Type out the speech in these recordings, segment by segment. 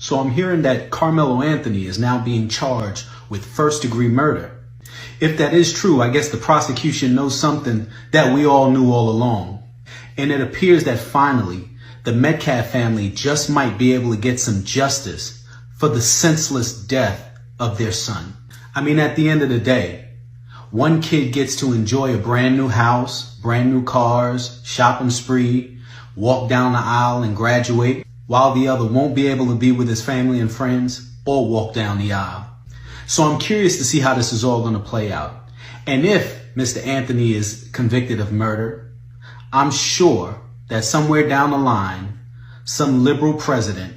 So I'm hearing that Karmelo Anthony is now being charged with first-degree murder. If that is true, I guess the prosecution knows something that we all knew all along. And it appears that finally, the Metcalf family just might be able to get some justice for the senseless death of their son. I mean, at the end of the day, one kid gets to enjoy a brand new house, brand new cars, shopping spree, walk down the aisle and graduate, while the other won't be able to be with his family and friends or walk down the aisle. So I'm curious to see how this is all going to play out. And if Mr. Anthony is convicted of murder, I'm sure that somewhere down the line, some liberal president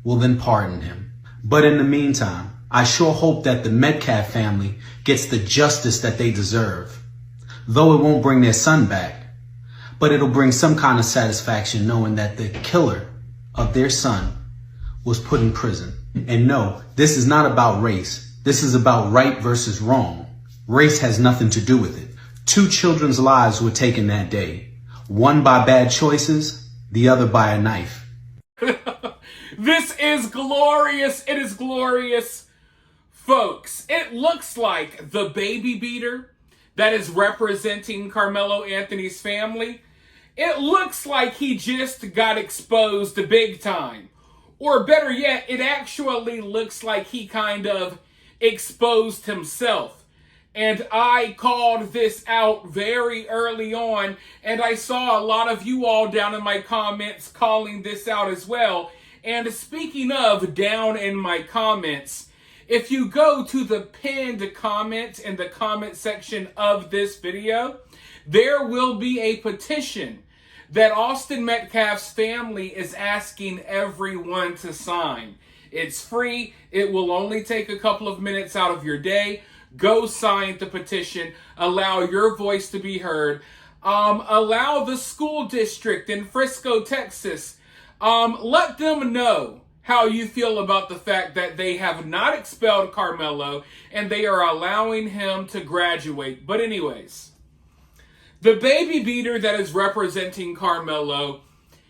will then pardon him. But in the meantime, I sure hope that the Metcalf family gets the justice that they deserve. Though it won't bring their son back, but it'll bring some kind of satisfaction knowing that the killer of their son was put in prison. And no, this is not about race. This is about right versus wrong. Race has nothing to do with it. 2 children's lives were taken that day. One by bad choices, the other by a knife. This is glorious. It is glorious. Folks, it looks like the baby beater that is representing Karmelo Anthony's family, it looks like he just got exposed big time. Or better yet, it actually looks like he kind of exposed himself. And I called this out very early on, and I saw a lot of you all down in my comments calling this out as well. And speaking of down in my comments, if you go to the pinned comment in the comment section of this video, there will be a petition that Austin Metcalf's family is asking everyone to sign. It's free. It will only take a couple of minutes out of your day. Go sign the petition. Allow your voice to be heard. Allow the school district in Frisco, Texas, let them know how you feel about the fact that they have not expelled Karmelo and they are allowing him to graduate. But anyways, the baby beater that is representing Karmelo,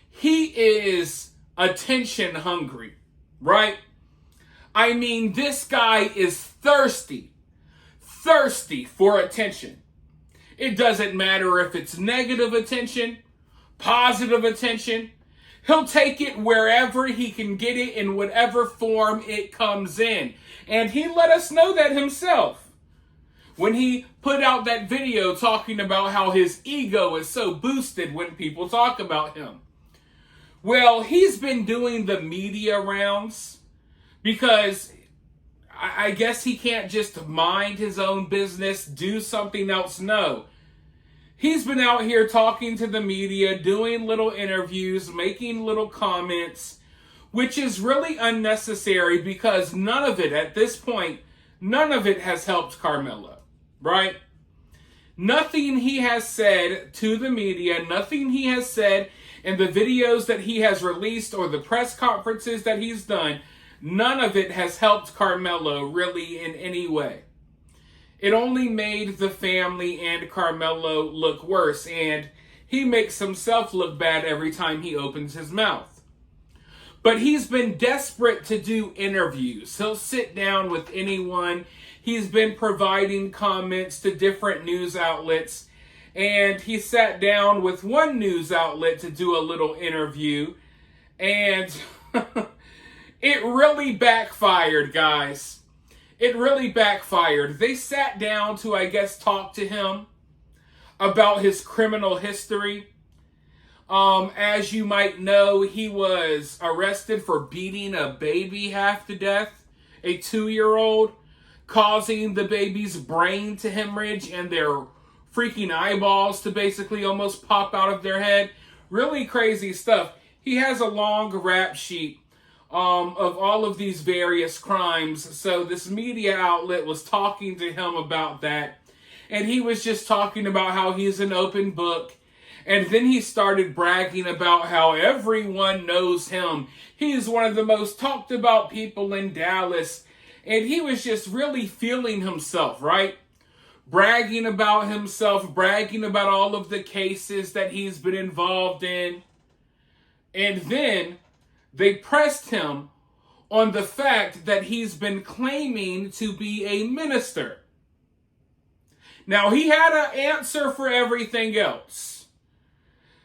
he is attention hungry, right? I mean, this guy is thirsty for attention. It doesn't matter if it's negative attention, positive attention. He'll take it wherever he can get it in whatever form it comes in. And he let us know that himself when he put out that video talking about how his ego is so boosted when people talk about him. Well, he's been doing the media rounds because I guess he can't just mind his own business, do something else. No. He's been out here talking to the media, doing little interviews, making little comments, which is really unnecessary because none of it, at this point, none of it has helped Karmelo, right? Nothing he has said to the media, nothing he has said in the videos that he has released or the press conferences that he's done, none of it has helped Karmelo really in any way. It only made the family and Karmelo look worse, and he makes himself look bad every time he opens his mouth. But he's been desperate to do interviews. He'll sit down with anyone. He's been providing comments to different news outlets, and he sat down with one news outlet to do a little interview, and it really backfired, guys. It really backfired. They sat down to, I guess, talk to him about his criminal history. As you might know, he was arrested for beating a baby half to death, a 2-year-old, causing the baby's brain to hemorrhage and their freaking eyeballs to basically almost pop out of their head. Really crazy stuff. He has a long rap sheet of all of these various crimes. So this media outlet was talking to him about that. And he was just talking about how he's an open book. And then he started bragging about how everyone knows him. He's one of the most talked about people in Dallas. And he was just really feeling himself, right? Bragging about himself, bragging about all of the cases that he's been involved in. And then they pressed him on the fact that he's been claiming to be a minister. Now, he had an answer for everything else.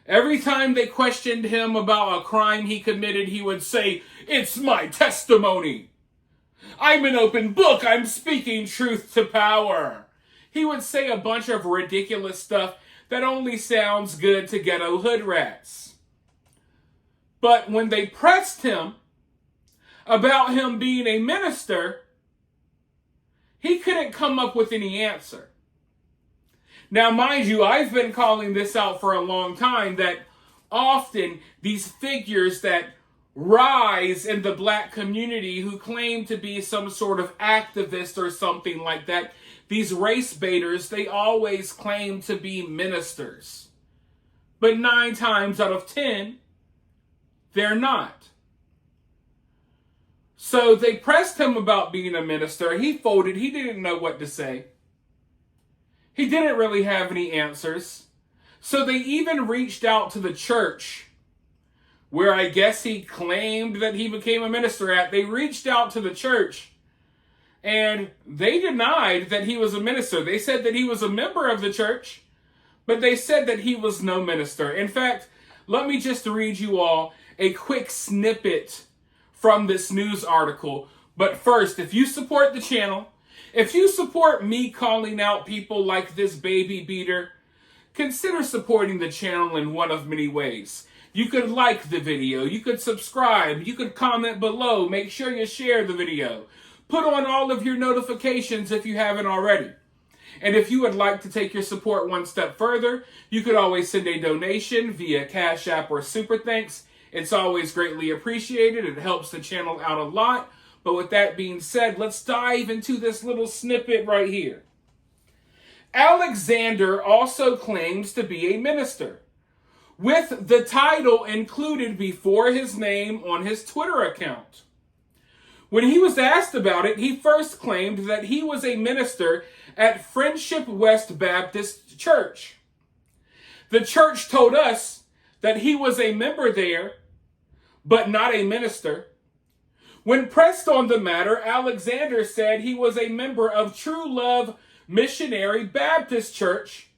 Every time they questioned him about a crime he committed, he would say, "It's my testimony. I'm an open book. I'm speaking truth to power." He would say a bunch of ridiculous stuff that only sounds good to ghetto hood rats. But when they pressed him about him being a minister, he couldn't come up with any answer. Now, mind you, I've been calling this out for a long time, that often these figures that rise in the black community who claim to be some sort of activist or something like that, these race baiters, they always claim to be ministers. But 9 times out of 10, they're not. So they pressed him about being a minister. He folded. He didn't know what to say. He didn't really have any answers. So they even reached out to the church, where I guess he claimed that he became a minister at. They reached out to the church, and they denied that he was a minister. They said that he was a member of the church, but they said that he was no minister. In fact, let me just read you all a quick snippet from this news article. But first, if you support the channel, if you support me calling out people like this baby beater, consider supporting the channel in one of many ways. You could like the video, you could subscribe, you could comment below, make sure you share the video. Put on all of your notifications if you haven't already. And if you would like to take your support one step further, you could always send a donation via Cash App or Super Thanks. It's always greatly appreciated. It helps the channel out a lot. But with that being said, let's dive into this little snippet right here. Alexander also claims to be a minister, with the title included before his name on his Twitter account. When he was asked about it, he first claimed that he was a minister at Friendship West Baptist Church. The church told us that he was a member there, but not a minister. When pressed on the matter, Alexander said he was a member of True Love Missionary Baptist Church,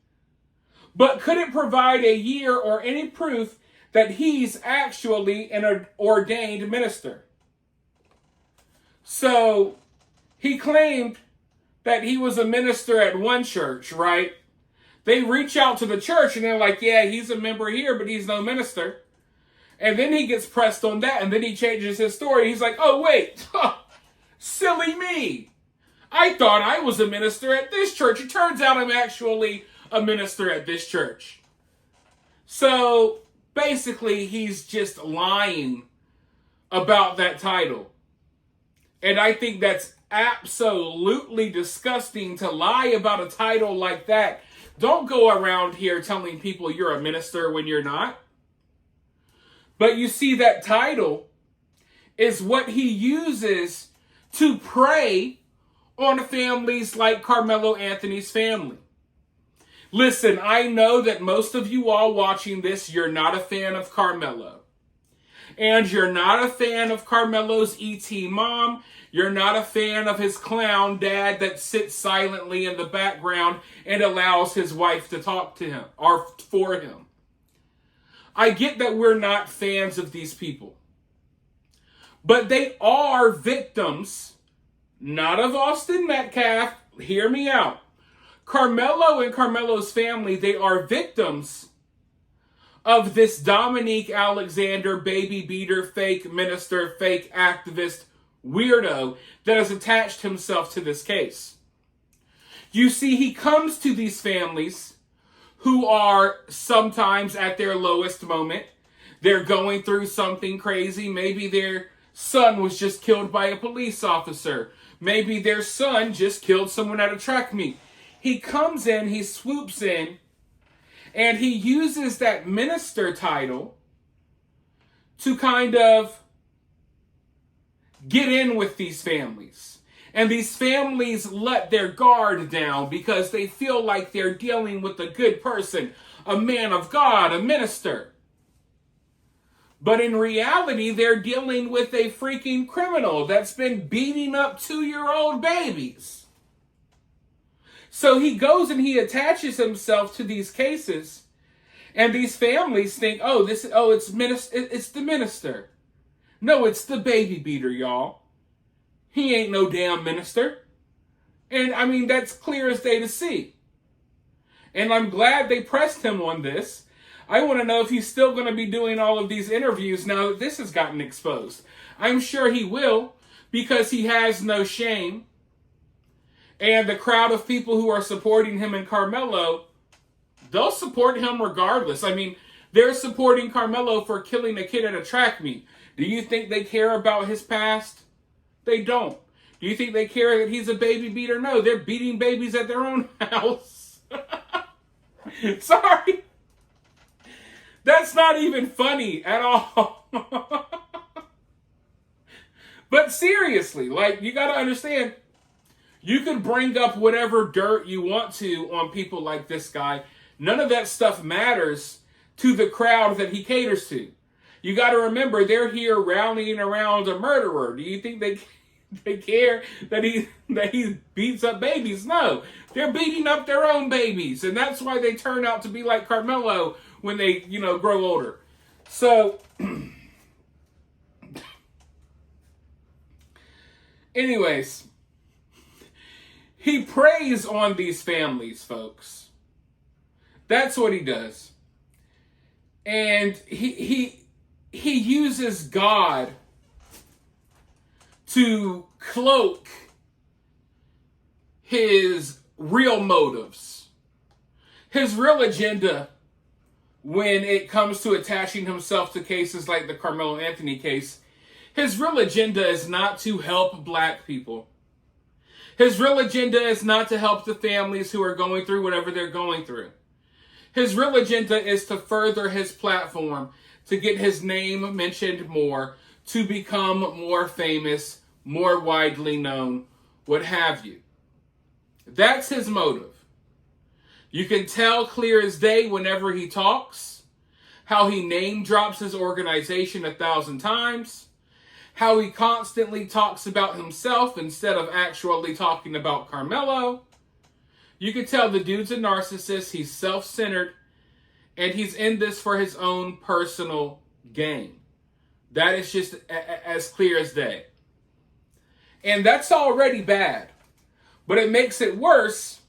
but couldn't provide a year or any proof that he's actually an ordained minister. So he claimed that he was a minister at one church, right? They reach out to the church and they're like, yeah, he's a member here, but he's no minister. And then he gets pressed on that, and then he changes his story. He's like, oh, wait, silly me. I thought I was a minister at this church. It turns out I'm actually a minister at this church. So basically, he's just lying about that title. And I think that's absolutely disgusting to lie about a title like that. Don't go around here telling people you're a minister when you're not. But you see, that title is what he uses to prey on families like Karmelo Anthony's family. Listen, I know that most of you all watching this, you're not a fan of Karmelo. And you're not a fan of Karmelo's ET mom. You're not a fan of his clown dad that sits silently in the background and allows his wife to talk to him or for him. I get that we're not fans of these people, but they are victims, not of Austin Metcalf. Hear me out. Karmelo and Karmelo's family, they are victims of this Dominique Alexander baby beater, fake minister, fake activist weirdo that has attached himself to this case. You see, he comes to these families who are sometimes at their lowest moment. They're going through something crazy. Maybe their son was just killed by a police officer. Maybe their son just killed someone at a track meet. He comes in, he swoops in, and he uses that minister title to kind of get in with these families. And these families let their guard down because they feel like they're dealing with a good person, a man of God, a minister. But in reality, they're dealing with a freaking criminal that's been beating up 2-year-old babies. So he goes and he attaches himself to these cases, and these families think, it's the minister. No, it's the baby beater, y'all. He ain't no damn minister. And I mean, that's clear as day to see. And I'm glad they pressed him on this. I want to know if he's still going to be doing all of these interviews now that this has gotten exposed. I'm sure he will, because he has no shame. And the crowd of people who are supporting him and Karmelo, they'll support him regardless. I mean, they're supporting Karmelo for killing a kid at a track meet. Do you think they care about his past? They don't. Do you think they care that he's a baby beater? No, they're beating babies at their own house. Sorry. That's not even funny at all. But seriously, like, you got to understand, you can bring up whatever dirt you want to on people like this guy. None of that stuff matters to the crowd that he caters to. You got to remember, they're here rallying around a murderer. Do you think they care that he beats up babies? No, they're beating up their own babies, and that's why they turn out to be like Karmelo when they, grow older. So, anyways, he preys on these families, folks. That's what he does. And he uses God to cloak his real motives. His real agenda when it comes to attaching himself to cases like the Karmelo Anthony case, his real agenda is not to help black people. His real agenda is not to help the families who are going through whatever they're going through. His real agenda is to further his platform, to get his name mentioned more, to become more famous, more widely known, what have you. That's his motive. You can tell clear as day whenever he talks, how he name drops his organization 1,000 times, how he constantly talks about himself instead of actually talking about Karmelo. You can tell the dude's a narcissist, he's self-centered, and he's in this for his own personal gain. That is just as clear as day. And that's already bad. But it makes it worse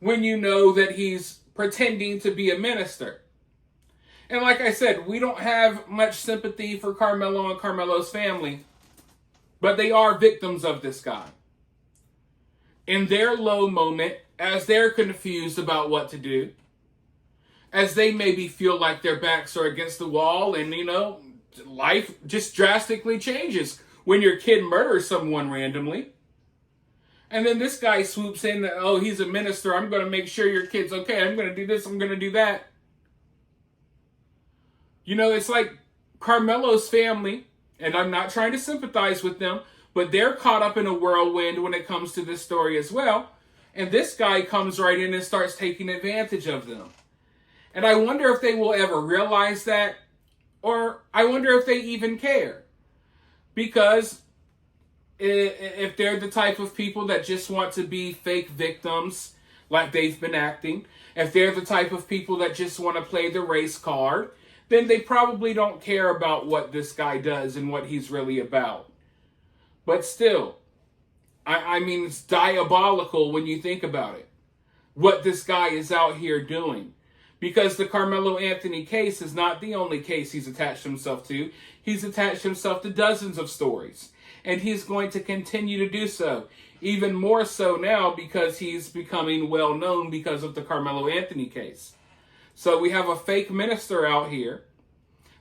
when you know that he's pretending to be a minister. And like I said, we don't have much sympathy for Karmelo and Karmelo's family, but they are victims of this guy. In their low moment, as they're confused about what to do, as they maybe feel like their backs are against the wall, and life just drastically changes when your kid murders someone randomly. And then this guy swoops in that, he's a minister, I'm going to make sure your kid's okay, I'm going to do this, I'm going to do that. It's like Karmelo's family, and I'm not trying to sympathize with them, but they're caught up in a whirlwind when it comes to this story as well. And this guy comes right in and starts taking advantage of them. And I wonder if they will ever realize that, or I wonder if they even care. Because if they're the type of people that just want to be fake victims like they've been acting, if they're the type of people that just want to play the race card, then they probably don't care about what this guy does and what he's really about. But still, I mean, it's diabolical when you think about it, what this guy is out here doing. Because the Karmelo Anthony case is not the only case he's attached himself to. He's attached himself to dozens of stories. And he's going to continue to do so. Even more so now because he's becoming well known because of the Karmelo Anthony case. So we have a fake minister out here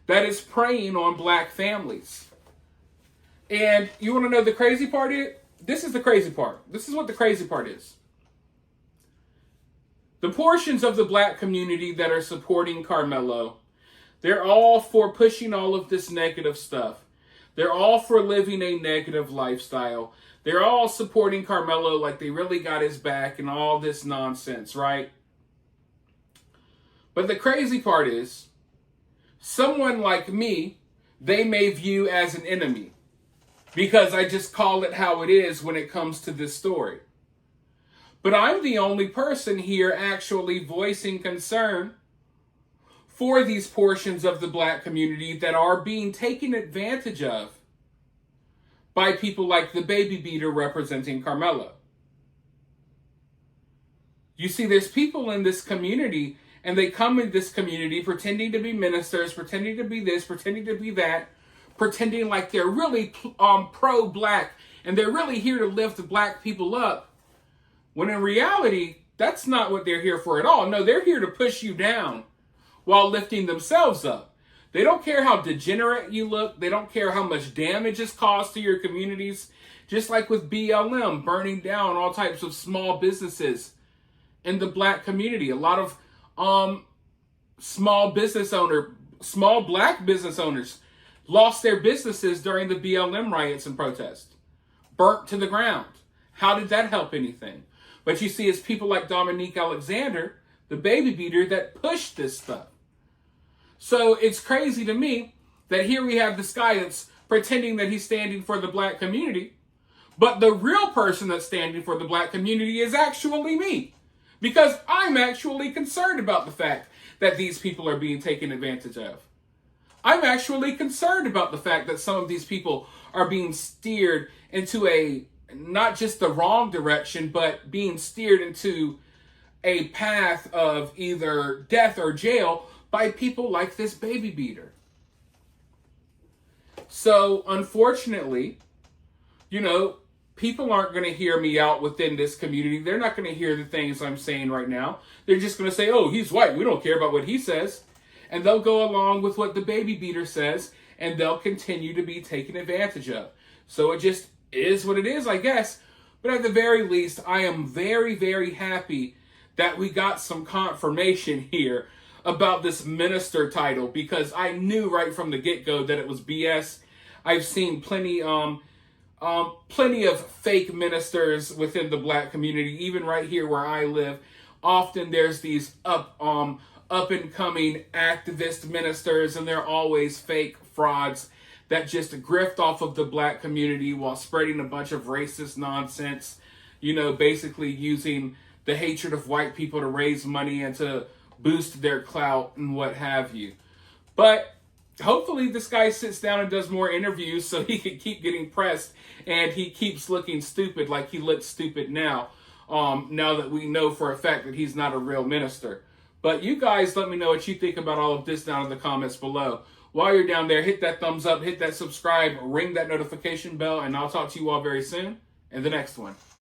that is preying on black families. And you want to know the crazy part is? This is the crazy part. This is what the crazy part is. The portions of the black community that are supporting Karmelo, they're all for pushing all of this negative stuff. They're all for living a negative lifestyle. They're all supporting Karmelo like they really got his back and all this nonsense, right? But the crazy part is, someone like me they may view as an enemy. Because I just call it how it is when it comes to this story. But I'm the only person here actually voicing concern for these portions of the black community that are being taken advantage of by people like the baby beater representing Karmelo. You see, there's people in this community, and they come in this community pretending to be ministers, pretending to be this, pretending to be that, pretending like they're really pro-black, and they're really here to lift black people up, when in reality, that's not what they're here for at all. No, they're here to push you down while lifting themselves up. They don't care how degenerate you look. They don't care how much damage is caused to your communities. Just like with BLM, burning down all types of small businesses in the black community. A lot of small black business owners lost their businesses during the BLM riots and protests. Burnt to the ground. How did that help anything? But you see, it's people like Dominique Alexander, the baby beater, that pushed this stuff. So it's crazy to me that here we have this guy that's pretending that he's standing for the black community, but the real person that's standing for the black community is actually me. Because I'm actually concerned about the fact that these people are being taken advantage of. I'm actually concerned about the fact that some of these people are being steered into a, not just the wrong direction, but being steered into a path of either death or jail by people like this baby beater. So, unfortunately, people aren't going to hear me out within this community. They're not going to hear the things I'm saying right now. They're just going to say, oh, he's white. We don't care about what he says. And they'll go along with what the baby beater says, and they'll continue to be taken advantage of. So it just is what it is, I guess. But at the very least, I am very, very happy that we got some confirmation here about this minister title, because I knew right from the get-go that it was BS. I've seen plenty of fake ministers within the black community, even right here where I live. Often there's these up-and-coming activist ministers, and they're always fake frauds that just grift off of the black community while spreading a bunch of racist nonsense, basically using the hatred of white people to raise money and to boost their clout and what have you. But hopefully this guy sits down and does more interviews so he can keep getting pressed and he keeps looking stupid like he looks stupid now, now that we know for a fact that he's not a real minister. But you guys let me know what you think about all of this down in the comments below. While you're down there, hit that thumbs up, hit that subscribe, ring that notification bell, and I'll talk to you all very soon in the next one.